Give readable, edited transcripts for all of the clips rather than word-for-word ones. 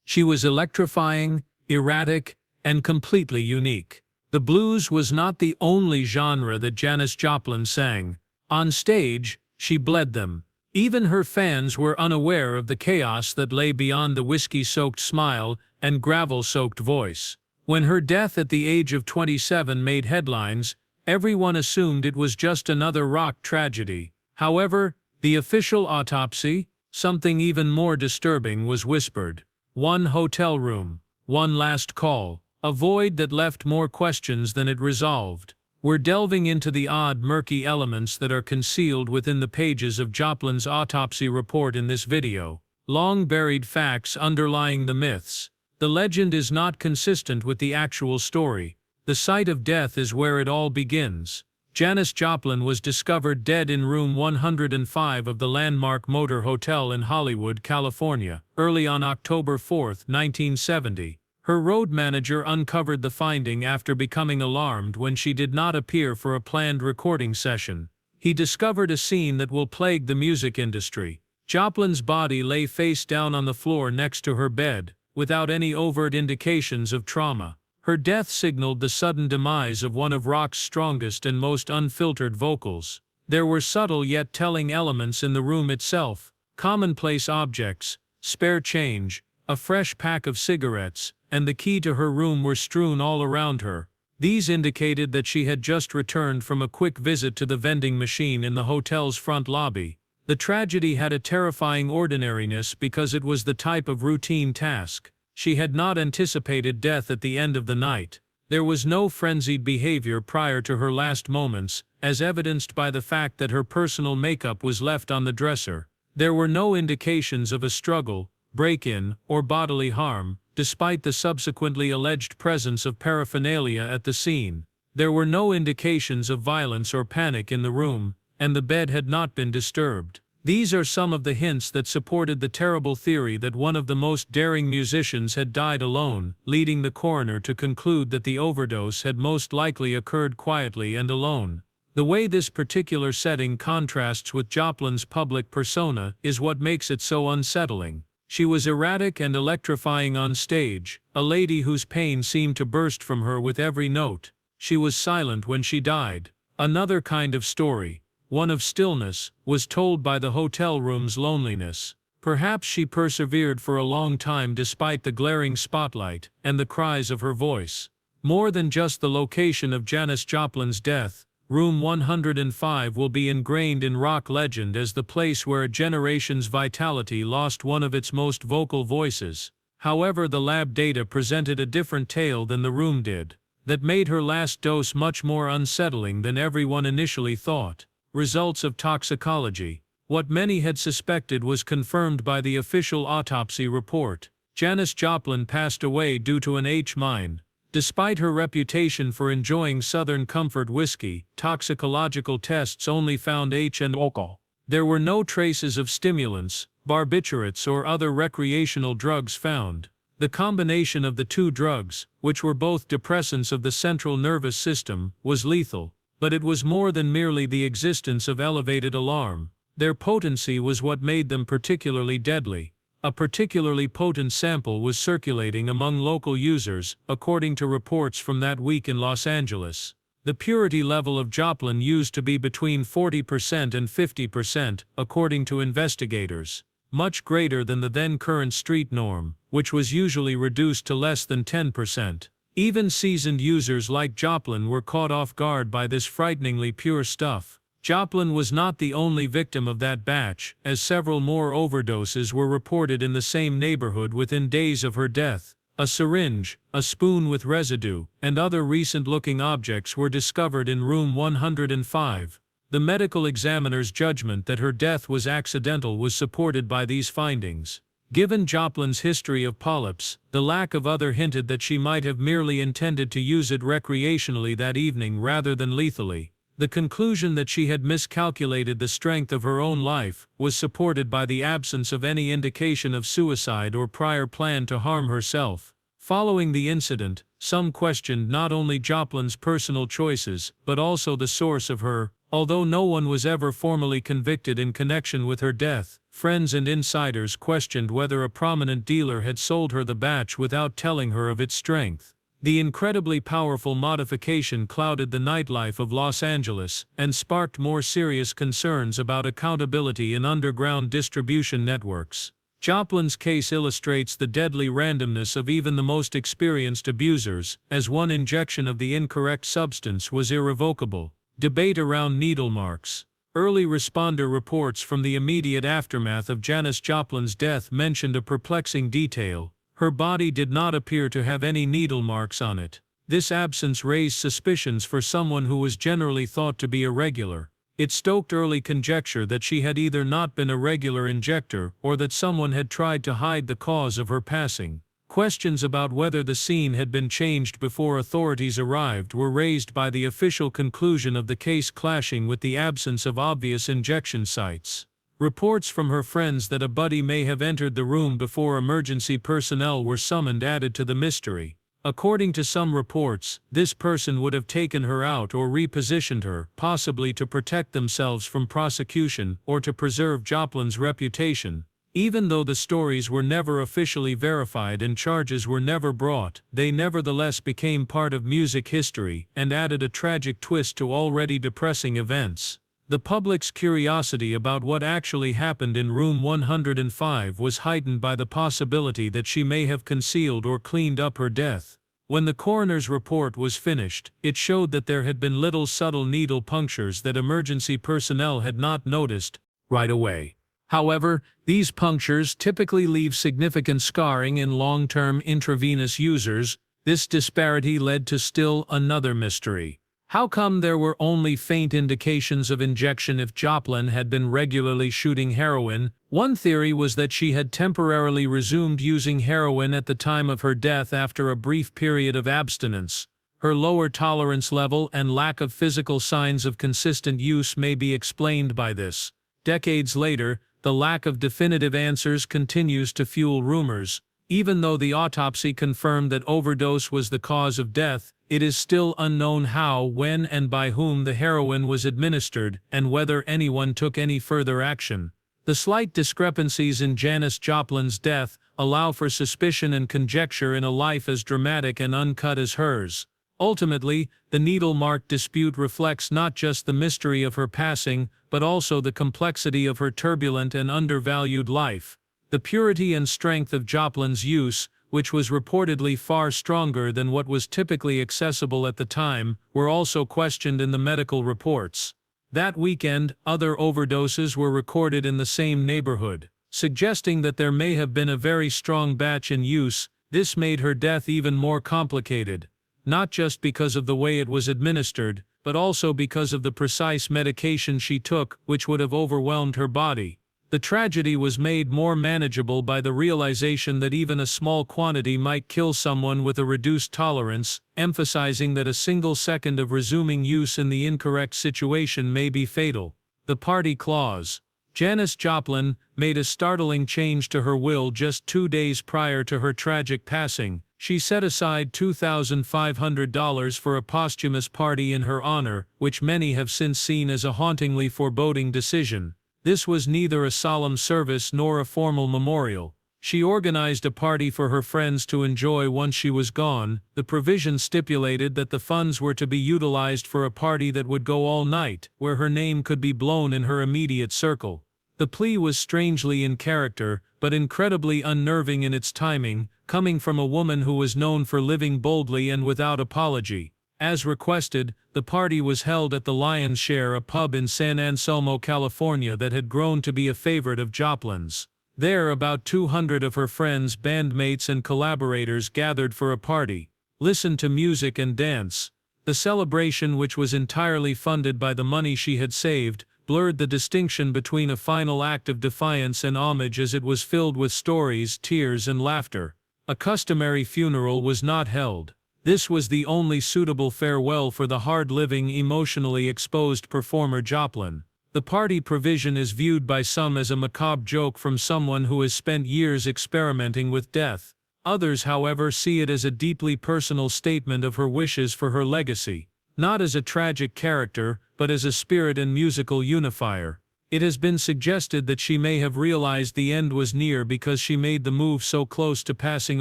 She was electrifying, erratic, and completely unique. The blues was not the only genre that Janis Joplin sang. On stage, she bled them. Even her fans were unaware of the chaos that lay beyond the whiskey-soaked smile and gravel-soaked voice. When her death at the age of 27 made headlines, everyone assumed it was just another rock tragedy. However, the official autopsy, something even more disturbing, was whispered. One hotel room, one last call, a void that left more questions than it resolved. We're delving into the odd, murky elements that are concealed within the pages of Joplin's autopsy report in this video. Long-buried facts underlying the myths. The legend is not consistent with the actual story. The site of death is where it all begins. Janis Joplin was discovered dead in room 105 of the Landmark Motor Hotel in Hollywood, California, early on October 4, 1970. Her road manager uncovered the finding after becoming alarmed when she did not appear for a planned recording session. He discovered a scene that will plague the music industry. Joplin's body lay face down on the floor next to her bed, without any overt indications of trauma. Her death signaled the sudden demise of one of rock's strongest and most unfiltered vocals. There were subtle yet telling elements in the room itself: commonplace objects, spare change, a fresh pack of cigarettes, and the key to her room were strewn all around her. These indicated that she had just returned from a quick visit to the vending machine in the hotel's front lobby. The tragedy had a terrifying ordinariness because it was the type of routine task. She had not anticipated death at the end of the night. There was no frenzied behavior prior to her last moments, as evidenced by the fact that her personal makeup was left on the dresser. There were no indications of a struggle, break-in, or bodily harm, despite the subsequently alleged presence of paraphernalia at the scene. There were no indications of violence or panic in the room, and the bed had not been disturbed. These are some of the hints that supported the terrible theory that one of the most daring musicians had died alone, leading the coroner to conclude that the overdose had most likely occurred quietly and alone. The way this particular setting contrasts with Joplin's public persona is what makes it so unsettling. She was erratic and electrifying on stage, a lady whose pain seemed to burst from her with every note. She was silent when she died. Another kind of story, one of stillness, was told by the hotel room's loneliness. Perhaps she persevered for a long time despite the glaring spotlight and the cries of her voice. More than just the location of Janis Joplin's death, room 105 will be ingrained in rock legend as the place where a generation's vitality lost one of its most vocal voices. However, the lab data presented a different tale than the room did, that made her last dose much more unsettling than everyone initially thought. Results of toxicology. What many had suspected was confirmed by the official autopsy report. Janis Joplin passed away due to an H-mine. Despite her reputation for enjoying Southern Comfort whiskey, toxicological tests only found H and alcohol. There were no traces of stimulants, barbiturates, or other recreational drugs found. The combination of the two drugs, which were both depressants of the central nervous system, was lethal. But it was more than merely the existence of elevated alarm. Their potency was what made them particularly deadly. A particularly potent sample was circulating among local users, according to reports from that week in Los Angeles. The purity level of Joplin used to be between 40% and 50%, according to investigators, much greater than the then-current street norm, which was usually reduced to less than 10%. Even seasoned users like Joplin were caught off guard by this frighteningly pure stuff. Joplin was not the only victim of that batch, as several more overdoses were reported in the same neighborhood within days of her death. A syringe, a spoon with residue, and other recent-looking objects were discovered in room 105. The medical examiner's judgment that her death was accidental was supported by these findings. Given Joplin's history of polyps, the lack of other hinted that she might have merely intended to use it recreationally that evening rather than lethally. The conclusion that she had miscalculated the strength of her own life was supported by the absence of any indication of suicide or prior plan to harm herself. Following the incident, some questioned not only Joplin's personal choices but also the source of her Although no one was ever formally convicted in connection with her death, friends and insiders questioned whether a prominent dealer had sold her the batch without telling her of its strength. The incredibly powerful modification clouded the nightlife of Los Angeles and sparked more serious concerns about accountability in underground distribution networks. Joplin's case illustrates the deadly randomness of even the most experienced abusers, as one injection of the incorrect substance was irrevocable. Debate around needle marks. Early responder reports from the immediate aftermath of Janis Joplin's death mentioned a perplexing detail. Her body did not appear to have any needle marks on it. This absence raised suspicions for someone who was generally thought to be irregular. It stoked early conjecture that she had either not been a regular injector or that someone had tried to hide the cause of her passing. Questions about whether the scene had been changed before authorities arrived were raised by the official conclusion of the case clashing with the absence of obvious injection sites. Reports from her friends that a buddy may have entered the room before emergency personnel were summoned added to the mystery. According to some reports, this person would have taken her out or repositioned her, possibly to protect themselves from prosecution or to preserve Joplin's reputation. Even though the stories were never officially verified and charges were never brought, they nevertheless became part of music history and added a tragic twist to already depressing events. The public's curiosity about what actually happened in room 105 was heightened by the possibility that she may have concealed or cleaned up her death. When the coroner's report was finished, it showed that there had been little subtle needle punctures that emergency personnel had not noticed right away. However, these punctures typically leave significant scarring in long-term intravenous users. This disparity led to still another mystery. How come there were only faint indications of injection if Joplin had been regularly shooting heroin? One theory was that she had temporarily resumed using heroin at the time of her death after a brief period of abstinence. Her lower tolerance level and lack of physical signs of consistent use may be explained by this. Decades later, the lack of definitive answers continues to fuel rumors. Even though the autopsy confirmed that overdose was the cause of death, it is still unknown how, when, and by whom the heroin was administered, and whether anyone took any further action. The slight discrepancies in Janis Joplin's death allow for suspicion and conjecture in a life as dramatic and uncut as hers. Ultimately, the needle mark dispute reflects not just the mystery of her passing, but also the complexity of her turbulent and undervalued life. The purity and strength of Joplin's use, which was reportedly far stronger than what was typically accessible at the time, were also questioned in the medical reports. That weekend, other overdoses were recorded in the same neighborhood, suggesting that there may have been a very strong batch in use. This made her death even more complicated, not just because of the way it was administered, but also because of the precise medication she took, which would have overwhelmed her body. The tragedy was made more manageable by the realization that even a small quantity might kill someone with a reduced tolerance, emphasizing that a single second of resuming use in the incorrect situation may be fatal. The party clause. Janis Joplin made a startling change to her will just 2 days prior to her tragic passing. She set aside $2,500 for a posthumous party in her honor, which many have since seen as a hauntingly foreboding decision. This was neither a solemn service nor a formal memorial. She organized a party for her friends to enjoy once she was gone. The provision stipulated that the funds were to be utilized for a party that would go all night, where her name could be blown in her immediate circle. The plea was strangely in character, but incredibly unnerving in its timing, coming from a woman who was known for living boldly and without apology. As requested, the party was held at the Lion's Share, a pub in San Anselmo, California that had grown to be a favorite of Joplin's. There, about 200 of her friends, bandmates, and collaborators gathered for a party, listened to music and dance. The celebration, which was entirely funded by the money she had saved, blurred the distinction between a final act of defiance and homage as it was filled with stories, tears, and laughter. A customary funeral was not held. This was the only suitable farewell for the hard-living, emotionally exposed performer Joplin. The party provision is viewed by some as a macabre joke from someone who has spent years experimenting with death. Others, however, see it as a deeply personal statement of her wishes for her legacy. Not as a tragic character, but as a spirit and musical unifier. It has been suggested that she may have realized the end was near because she made the move so close to passing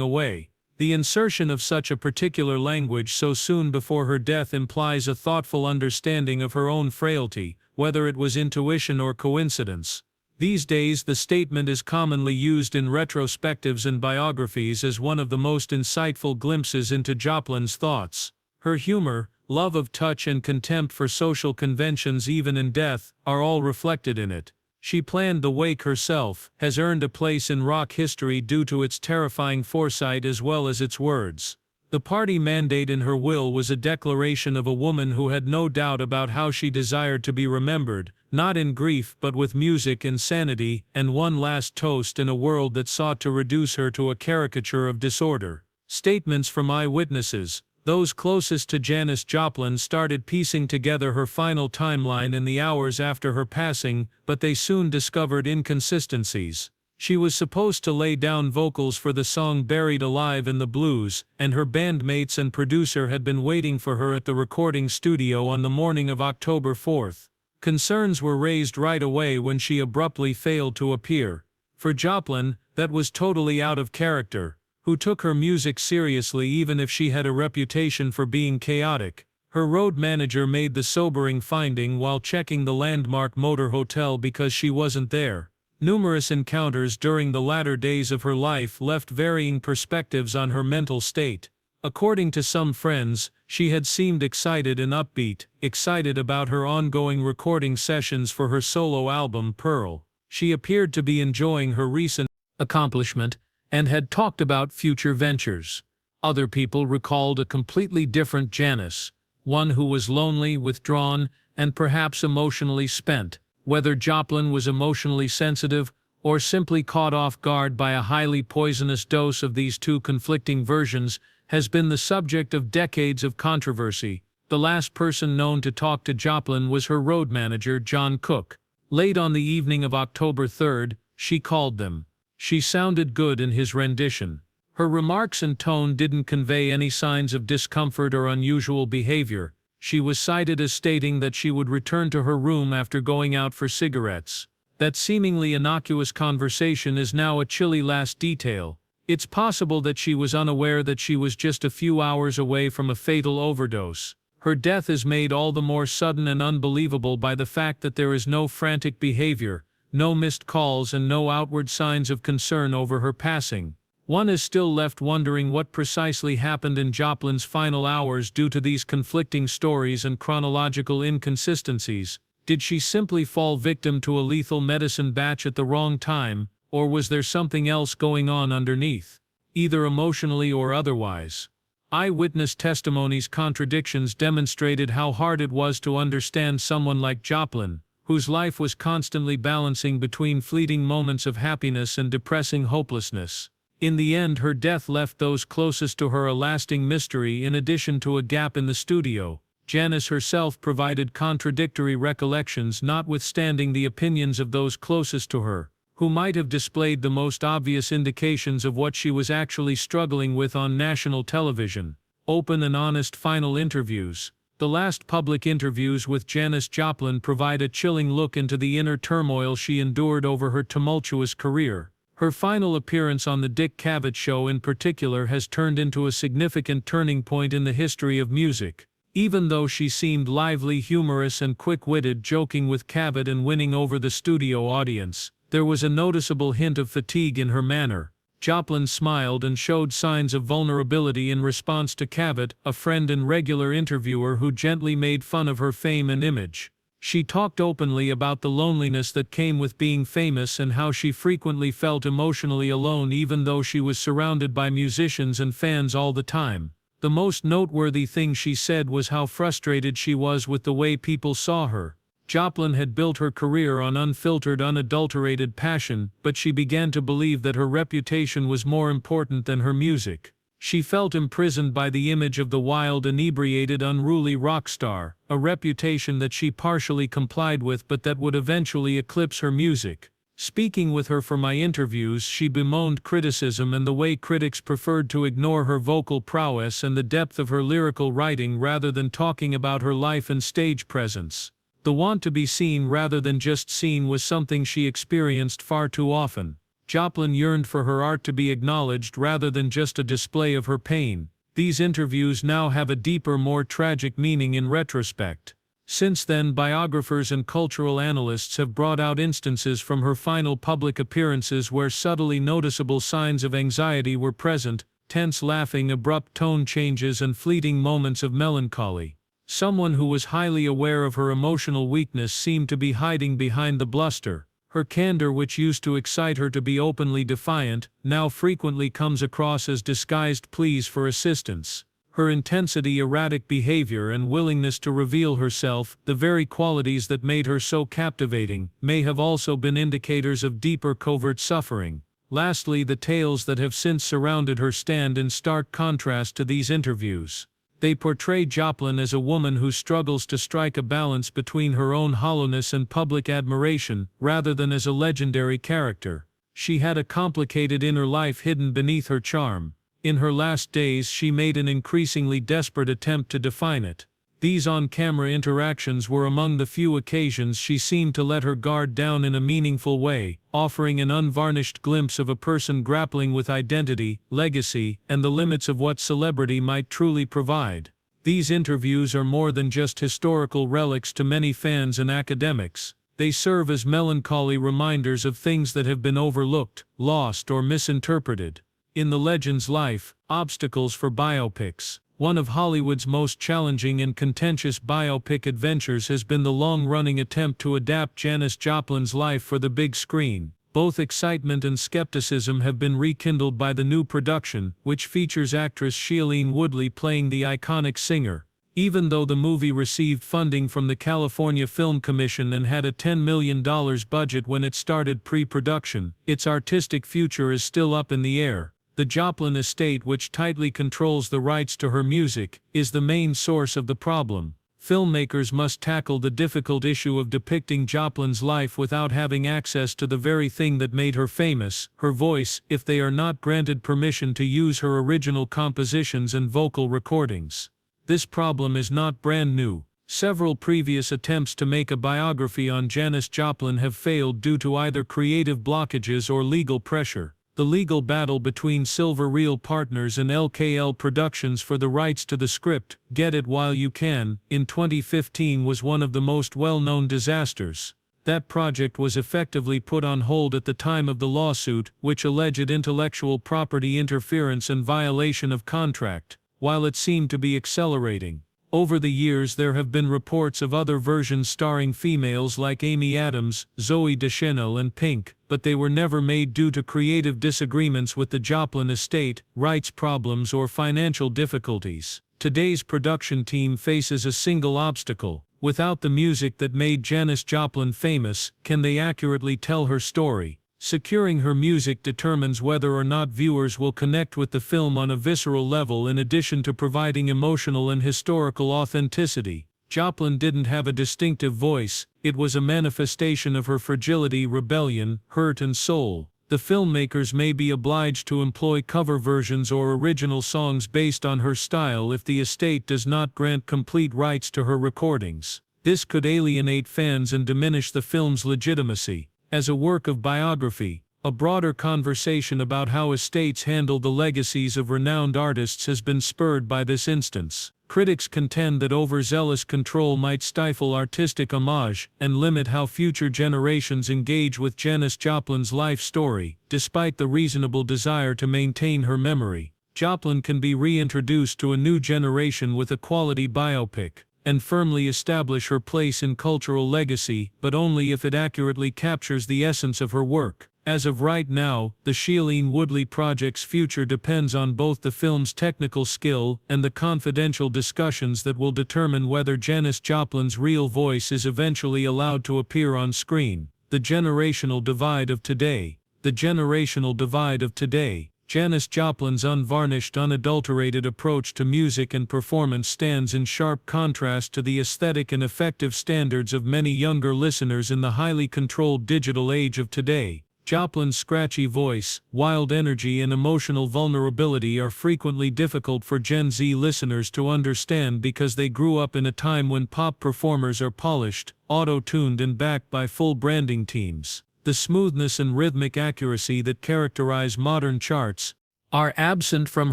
away. The insertion of such a particular language so soon before her death implies a thoughtful understanding of her own frailty, whether it was intuition or coincidence. These days the statement is commonly used in retrospectives and biographies as one of the most insightful glimpses into Joplin's thoughts. Her humor, love of touch and contempt for social conventions even in death, are all reflected in it. She planned the wake herself, has earned a place in rock history due to its terrifying foresight as well as its words. The party mandate in her will was a declaration of a woman who had no doubt about how she desired to be remembered, not in grief but with music and sanity, and one last toast in a world that sought to reduce her to a caricature of disorder. Statements from eyewitnesses, those closest to Janis Joplin, started piecing together her final timeline in the hours after her passing, but they soon discovered inconsistencies. She was supposed to lay down vocals for the song Buried Alive in the Blues, and her bandmates and producer had been waiting for her at the recording studio on the morning of October 4th. Concerns were raised right away when she abruptly failed to appear. For Joplin, that was totally out of character, who took her music seriously even if she had a reputation for being chaotic. Her road manager made the sobering finding while checking the landmark motor hotel because she wasn't there. Numerous encounters during the latter days of her life left varying perspectives on her mental state. According to some friends, she had seemed excited and upbeat, excited about her ongoing recording sessions for her solo album Pearl. She appeared to be enjoying her recent accomplishment and had talked about future ventures. Other people recalled a completely different Janis, one who was lonely, withdrawn, and perhaps emotionally spent. Whether Joplin was emotionally sensitive or simply caught off guard by a highly poisonous dose of these two conflicting versions has been the subject of decades of controversy. The last person known to talk to Joplin was her road manager, John Cook. Late on the evening of October 3rd, she called them. She sounded good in his rendition. Her remarks and tone didn't convey any signs of discomfort or unusual behavior. She was cited as stating that she would return to her room after going out for cigarettes. That seemingly innocuous conversation is now a chilly last detail. It's possible that she was unaware that she was just a few hours away from a fatal overdose. Her death is made all the more sudden and unbelievable by the fact that there is no frantic behavior, no missed calls, and no outward signs of concern over her passing. One is still left wondering what precisely happened in Joplin's final hours due to these conflicting stories and chronological inconsistencies. Did she simply fall victim to a lethal medicine batch at the wrong time, or was there something else going on underneath, either emotionally or otherwise? Eyewitness testimony's contradictions demonstrated how hard it was to understand someone like Joplin, whose life was constantly balancing between fleeting moments of happiness and depressing hopelessness. In the end, her death left those closest to her a lasting mystery in addition to a gap in the studio. Janis herself provided contradictory recollections notwithstanding the opinions of those closest to her, who might have displayed the most obvious indications of what she was actually struggling with on national television. Open and honest final interviews. The last public interviews with Janis Joplin provide a chilling look into the inner turmoil she endured over her tumultuous career. Her final appearance on The Dick Cavett Show in particular has turned into a significant turning point in the history of music. Even though she seemed lively, humorous, and quick-witted, joking with Cavett and winning over the studio audience, there was a noticeable hint of fatigue in her manner. Joplin smiled and showed signs of vulnerability in response to Cavett, a friend and regular interviewer who gently made fun of her fame and image. She talked openly about the loneliness that came with being famous and how she frequently felt emotionally alone even though she was surrounded by musicians and fans all the time. The most noteworthy thing she said was how frustrated she was with the way people saw her. Joplin had built her career on unfiltered, unadulterated passion, but she began to believe that her reputation was more important than her music. She felt imprisoned by the image of the wild, inebriated, unruly rock star, a reputation that she partially complied with but that would eventually eclipse her music. Speaking with her for my interviews, she bemoaned criticism and the way critics preferred to ignore her vocal prowess and the depth of her lyrical writing rather than talking about her life and stage presence. The want to be seen rather than just seen was something she experienced far too often. Joplin yearned for her art to be acknowledged rather than just a display of her pain. These interviews now have a deeper, more tragic meaning in retrospect. Since then, biographers and cultural analysts have brought out instances from her final public appearances where subtly noticeable signs of anxiety were present: tense laughing, abrupt tone changes, and fleeting moments of melancholy. Someone who was highly aware of her emotional weakness seemed to be hiding behind the bluster. Her candor, which used to excite her to be openly defiant, now frequently comes across as disguised pleas for assistance. Her intensity, erratic behavior, and willingness to reveal herself, the very qualities that made her so captivating, may have also been indicators of deeper covert suffering. Lastly, the tales that have since surrounded her stand in stark contrast to these interviews. They portray Joplin as a woman who struggles to strike a balance between her own hollowness and public admiration, rather than as a legendary character. She had a complicated inner life hidden beneath her charm. In her last days, she made an increasingly desperate attempt to define it. These on-camera interactions were among the few occasions she seemed to let her guard down in a meaningful way, offering an unvarnished glimpse of a person grappling with identity, legacy, and the limits of what celebrity might truly provide. These interviews are more than just historical relics to many fans and academics. They serve as melancholy reminders of things that have been overlooked, lost, or misinterpreted. In the legend's life, obstacles for biopics. One of Hollywood's most challenging and contentious biopic adventures has been the long-running attempt to adapt Janis Joplin's life for the big screen. Both excitement and skepticism have been rekindled by the new production, which features actress Shailene Woodley playing the iconic singer. Even though the movie received funding from the California Film Commission and had a $10 million budget when it started pre-production, its artistic future is still up in the air. The Joplin estate, which tightly controls the rights to her music, is the main source of the problem. Filmmakers must tackle the difficult issue of depicting Joplin's life without having access to the very thing that made her famous, her voice, if they are not granted permission to use her original compositions and vocal recordings. This problem is not brand new. Several previous attempts to make a biography on Janis Joplin have failed due to either creative blockages or legal pressure. The legal battle between Silver Reel Partners and LKL Productions for the rights to the script, Get It While You Can, in 2015 was one of the most well-known disasters. That project was effectively put on hold at the time of the lawsuit, which alleged intellectual property interference and violation of contract, while it seemed to be accelerating. Over the years, there have been reports of other versions starring females like Amy Adams, Zooey Deschanel, and Pink, but they were never made due to creative disagreements with the Joplin estate, rights problems, or financial difficulties. Today's production team faces a single obstacle. Without the music that made Janis Joplin famous, can they accurately tell her story? Securing her music determines whether or not viewers will connect with the film on a visceral level, in addition to providing emotional and historical authenticity. Joplin didn't have a distinctive voice, it was a manifestation of her fragility, rebellion, hurt, and soul. The filmmakers may be obliged to employ cover versions or original songs based on her style if the estate does not grant complete rights to her recordings. This could alienate fans and diminish the film's legitimacy. As a work of biography, a broader conversation about how estates handle the legacies of renowned artists has been spurred by this instance. Critics contend that overzealous control might stifle artistic homage and limit how future generations engage with Janis Joplin's life story. Despite the reasonable desire to maintain her memory, Joplin can be reintroduced to a new generation with a quality biopic and firmly establish her place in cultural legacy, but only if it accurately captures the essence of her work. As of right now, the Shailene Woodley project's future depends on both the film's technical skill and the confidential discussions that will determine whether Janis Joplin's real voice is eventually allowed to appear on screen. The generational divide of today. The generational divide of today. Janis Joplin's unvarnished, unadulterated approach to music and performance stands in sharp contrast to the aesthetic and effective standards of many younger listeners in the highly controlled digital age of today. Joplin's scratchy voice, wild energy and emotional vulnerability are frequently difficult for Gen Z listeners to understand because they grew up in a time when pop performers are polished, auto-tuned and backed by full branding teams. The smoothness and rhythmic accuracy that characterize modern charts are absent from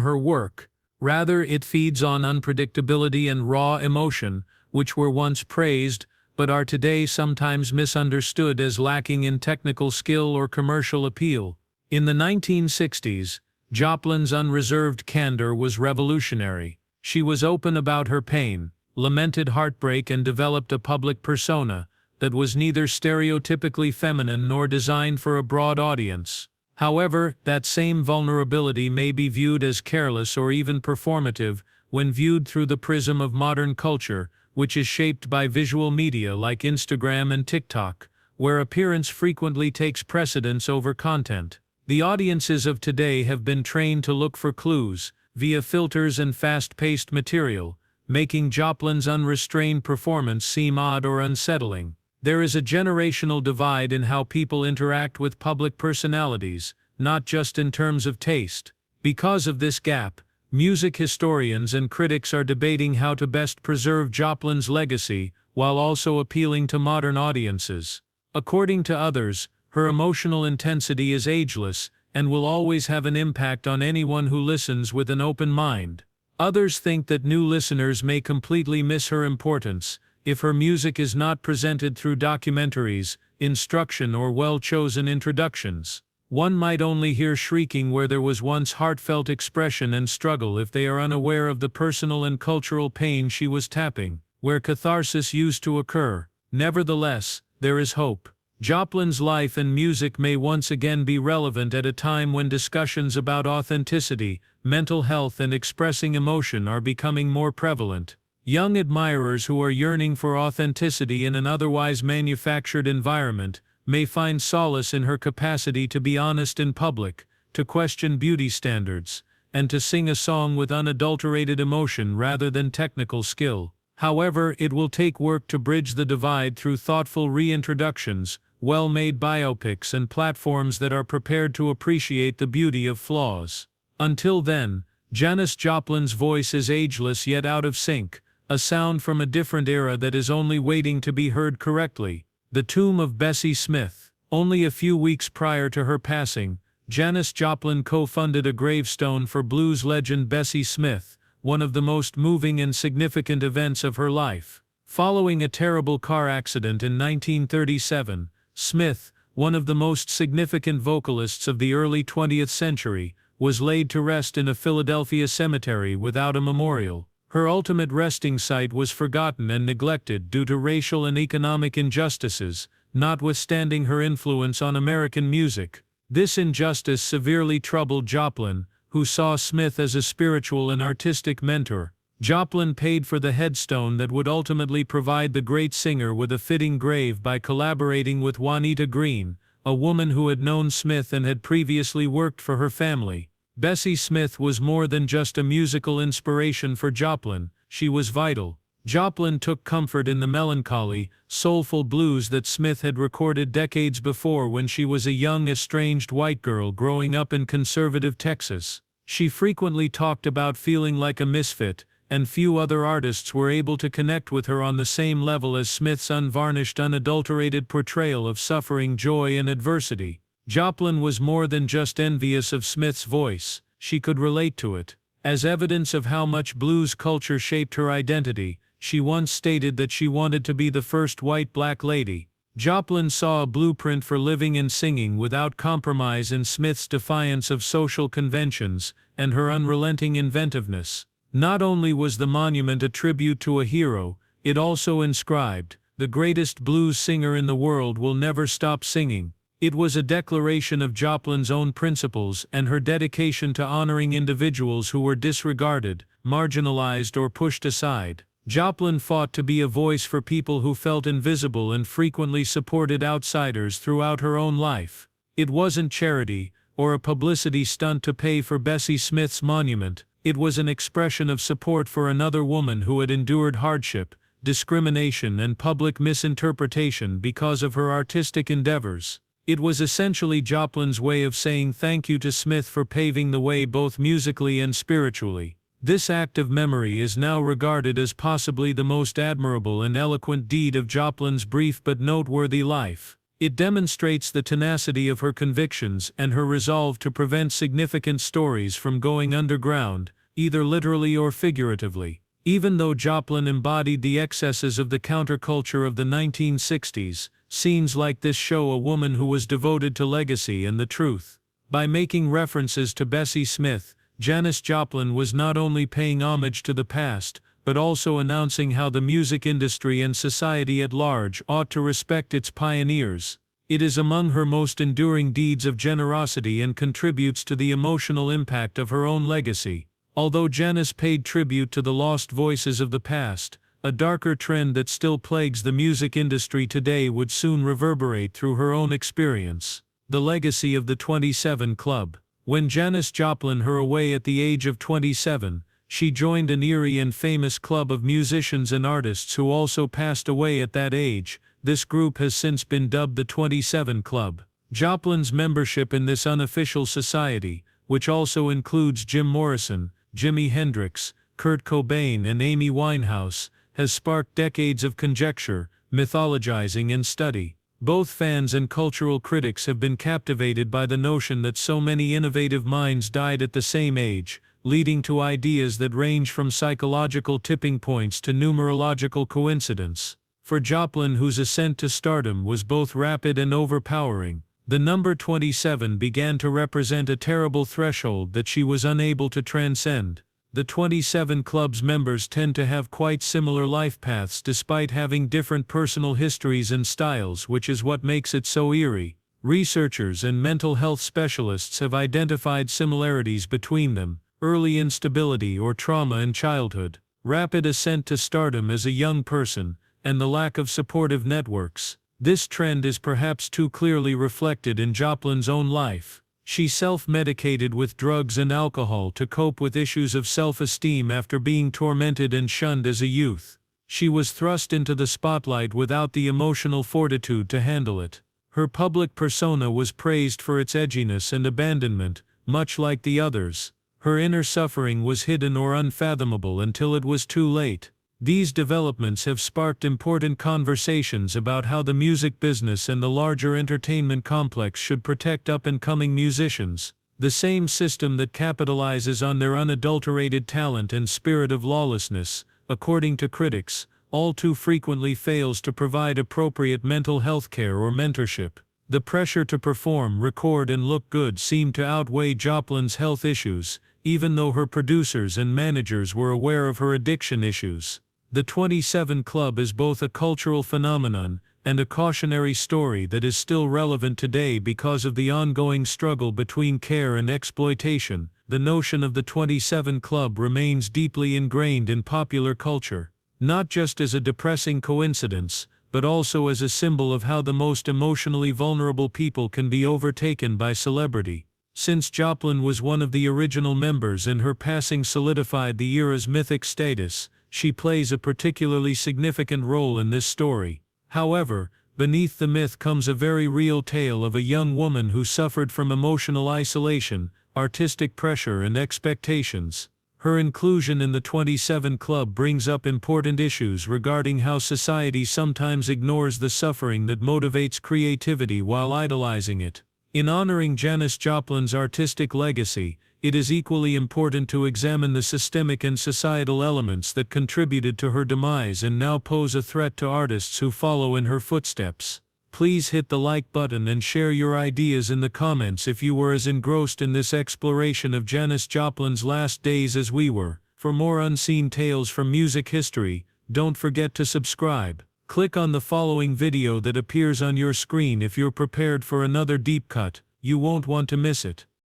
her work. Rather, it feeds on unpredictability and raw emotion, which were once praised, but are today sometimes misunderstood as lacking in technical skill or commercial appeal. In the 1960s, Joplin's unreserved candor was revolutionary. She was open about her pain, lamented heartbreak and developed a public persona that was neither stereotypically feminine nor designed for a broad audience. However, that same vulnerability may be viewed as careless or even performative when viewed through the prism of modern culture, which is shaped by visual media like Instagram and TikTok, where appearance frequently takes precedence over content. The audiences of today have been trained to look for clues via filters and fast-paced material, making Joplin's unrestrained performance seem odd or unsettling. There is a generational divide in how people interact with public personalities, not just in terms of taste. Because of this gap, music historians and critics are debating how to best preserve Joplin's legacy while also appealing to modern audiences. According to others, her emotional intensity is ageless and will always have an impact on anyone who listens with an open mind. Others think that new listeners may completely miss her importance if her music is not presented through documentaries, instruction or well-chosen introductions. One might only hear shrieking where there was once heartfelt expression and struggle if they are unaware of the personal and cultural pain she was tapping, where catharsis used to occur. Nevertheless, there is hope. Joplin's life and music may once again be relevant at a time when discussions about authenticity, mental health and expressing emotion are becoming more prevalent. Young admirers who are yearning for authenticity in an otherwise manufactured environment may find solace in her capacity to be honest in public, to question beauty standards, and to sing a song with unadulterated emotion rather than technical skill. However, it will take work to bridge the divide through thoughtful reintroductions, well-made biopics and platforms that are prepared to appreciate the beauty of flaws. Until then, Janis Joplin's voice is ageless yet out of sync, a sound from a different era that is only waiting to be heard correctly. The tomb of Bessie Smith. Only a few weeks prior to her passing, Janis Joplin co-funded a gravestone for blues legend Bessie Smith, one of the most moving and significant events of her life. Following a terrible car accident in 1937, Smith, one of the most significant vocalists of the early 20th century, was laid to rest in a Philadelphia cemetery without a memorial. Her ultimate resting site was forgotten and neglected due to racial and economic injustices, notwithstanding her influence on American music. This injustice severely troubled Joplin, who saw Smith as a spiritual and artistic mentor. Joplin paid for the headstone that would ultimately provide the great singer with a fitting grave by collaborating with Juanita Green, a woman who had known Smith and had previously worked for her family. Bessie Smith was more than just a musical inspiration for Joplin, she was vital. Joplin took comfort in the melancholy, soulful blues that Smith had recorded decades before when she was a young estranged white girl growing up in conservative Texas. She frequently talked about feeling like a misfit, and few other artists were able to connect with her on the same level as Smith's unvarnished, unadulterated portrayal of suffering, joy and adversity. Joplin was more than just envious of Smith's voice, she could relate to it. As evidence of how much blues culture shaped her identity, she once stated that she wanted to be the first white black lady. Joplin saw a blueprint for living and singing without compromise in Smith's defiance of social conventions and her unrelenting inventiveness. Not only was the monument a tribute to a hero, it also inscribed, "The greatest blues singer in the world will never stop singing." It was a declaration of Joplin's own principles and her dedication to honoring individuals who were disregarded, marginalized or pushed aside. Joplin fought to be a voice for people who felt invisible and frequently supported outsiders throughout her own life. It wasn't charity or a publicity stunt to pay for Bessie Smith's monument. It was an expression of support for another woman who had endured hardship, discrimination and public misinterpretation because of her artistic endeavors. It was essentially Joplin's way of saying thank you to Smith for paving the way both musically and spiritually. This act of memory is now regarded as possibly the most admirable and eloquent deed of Joplin's brief but noteworthy life. It demonstrates the tenacity of her convictions and her resolve to prevent significant stories from going underground, either literally or figuratively. Even though Joplin embodied the excesses of the counterculture of the 1960s, scenes like this show a woman who was devoted to legacy and the truth. By making references to Bessie Smith, Janis Joplin was not only paying homage to the past, but also announcing how the music industry and society at large ought to respect its pioneers. It is among her most enduring deeds of generosity and contributes to the emotional impact of her own legacy. Although Janis paid tribute to the lost voices of the past, a darker trend that still plagues the music industry today would soon reverberate through her own experience. The legacy of the 27 Club. When Janis Joplin her away at the age of 27, she joined an eerie and famous club of musicians and artists who also passed away at that age. This group has since been dubbed the 27 Club. Joplin's membership in this unofficial society, which also includes Jim Morrison, Jimi Hendrix, Kurt Cobain and Amy Winehouse, has sparked decades of conjecture, mythologizing and study. Both fans and cultural critics have been captivated by the notion that so many innovative minds died at the same age, leading to ideas that range from psychological tipping points to numerological coincidence. For Joplin, whose ascent to stardom was both rapid and overpowering, the number 27 began to represent a terrible threshold that she was unable to transcend. The 27 Club's members tend to have quite similar life paths despite having different personal histories and styles, which is what makes it so eerie. Researchers and mental health specialists have identified similarities between them: early instability or trauma in childhood, rapid ascent to stardom as a young person, and the lack of supportive networks. This trend is perhaps too clearly reflected in Joplin's own life. She self-medicated with drugs and alcohol to cope with issues of self-esteem after being tormented and shunned as a youth. She was thrust into the spotlight without the emotional fortitude to handle it. Her public persona was praised for its edginess and abandonment, much like the others. Her inner suffering was hidden or unfathomable until it was too late. These developments have sparked important conversations about how the music business and the larger entertainment complex should protect up-and-coming musicians. The same system that capitalizes on their unadulterated talent and spirit of lawlessness, according to critics, all too frequently fails to provide appropriate mental health care or mentorship. The pressure to perform, record and look good seemed to outweigh Joplin's health issues, even though her producers and managers were aware of her addiction issues. The 27 Club is both a cultural phenomenon and a cautionary story that is still relevant today because of the ongoing struggle between care and exploitation. The notion of the 27 Club remains deeply ingrained in popular culture, not just as a depressing coincidence, but also as a symbol of how the most emotionally vulnerable people can be overtaken by celebrity. Since Joplin was one of the original members and her passing solidified the era's mythic status, she plays a particularly significant role in this story. However, beneath the myth comes a very real tale of a young woman who suffered from emotional isolation, artistic pressure and expectations. Her inclusion in the 27 Club brings up important issues regarding how society sometimes ignores the suffering that motivates creativity while idolizing it. In honoring Janis Joplin's artistic legacy, it is equally important to examine the systemic and societal elements that contributed to her demise and now pose a threat to artists who follow in her footsteps. Please hit the like button and share your ideas in the comments if you were as engrossed in this exploration of Janis Joplin's last days as we were. For more unseen tales from music history, don't forget to subscribe. Click on the following video that appears on your screen if you're prepared for another deep cut. You won't want to miss it.